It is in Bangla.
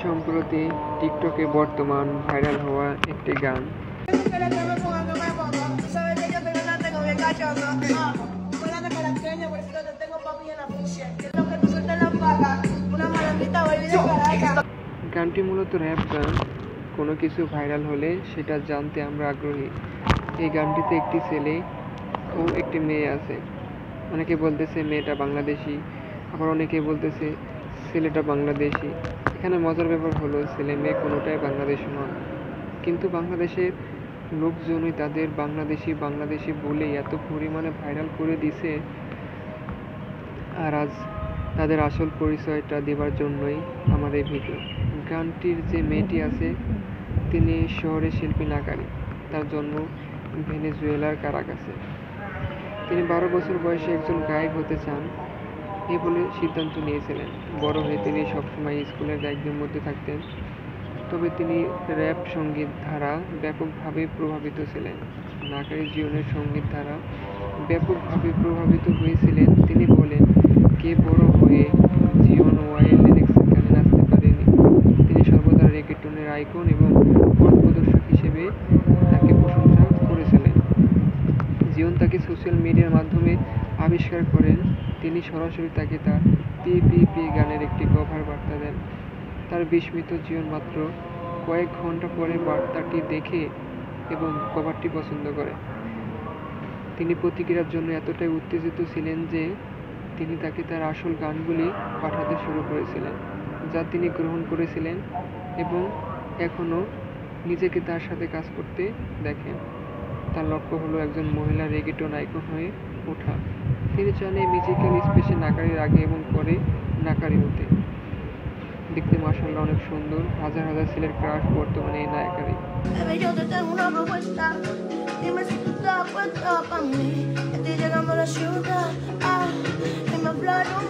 সম্প্রতি টিকটকে বর্তমান ভাইরাল হওয়া একটি গান। গানটি মূলত র্যাপ গান। কোনো কিছু ভাইরাল হলে সেটা জানতে আমরা আগ্রহী। এই গানটিতে একটি ছেলে ও একটি মেয়ে আছে। অনেকে বলতেছে মেয়েটা বাংলাদেশি, আবার অনেকে বলতেছে ছেলেটা বাংলাদেশি। এখানে মজার ব্যাপার হলো ছেলে মেয়ে কোনোটাই বাংলাদেশি নয়, কিন্তু বাংলাদেশের লোকজনই তাদের বাংলাদেশি বাংলাদেশি বলে এত পরিমাণে ভাইরাল করে দিছে। আর আজ তাদের আসল পরিচয়টা দেওয়ার জন্যই আমার এই ভিডিও। গানটির যে মেয়েটি আছে তিনি শহরের শিল্পী নাকারি। তার জন্ম ভেনেজুয়েলার কারাকাসে। তিনি 12 বছর বয়সে একজন গায়ক হতে চান এই বলে সিদ্ধান্ত নিয়েছিলেন। বড় হয়ে তিনি সবসময় স্কুলের গায়কদের মধ্যে থাকতেন। তবে তিনি র্যাপ সঙ্গীত ধারা ব্যাপকভাবে প্রভাবিত ছিলেন। নাকারি জীবনের সঙ্গীত ধারা ব্যাপকভাবে প্রভাবিত হয়েছিলেন। তিনি বলেন, কে বড় হয়ে জিওন ওয়াইল্ড লিরিক্সের গানে নাচতে পারেনি। তিনি সর্বদা রেগেটনের আইকন এবং পথ প্রদর্শক হিসেবে তাকে প্রশংসা করেছিলেন। জিওন তাকে সোশ্যাল মিডিয়ার মাধ্যমে আবিষ্কার করেন। তিনি সরাসরি তাকে তার পিপিপি গানের একটি কভার বার্তা দেন। তার বিস্মিত জিওন মাত্র কয়েক ঘন্টা পরে বার্তাটি দেখে এবং কভারটি পছন্দ করে। তিনি প্রতিক্রিয়ার জন্য এতটাই উত্তেজিত ছিলেন যে তিনি তাকে তার আসল গানগুলি পাঠাতে শুরু করেছিলেন, যা তিনি গ্রহণ করেছিলেন এবং এখনও নিজেকে তার সাথে কাজ করতে দেখেন। তার লক্ষ্য হলো একজন মহিলা রেগেটন আইকন হয়ে ওঠা। তিনি চান এই মিউজিক্যাল স্পেসে নাকারির আগে এবং পরে নাকারি হতে। দেখতে মাশাআল্লাহ অনেক সুন্দর। হাজার হাজার ছেলের ক্রাশ বর্তমানে এই নাকারি। Dime si tú estás puesta pa' mí. Estoy llegando a la ciudad. En mi hablar un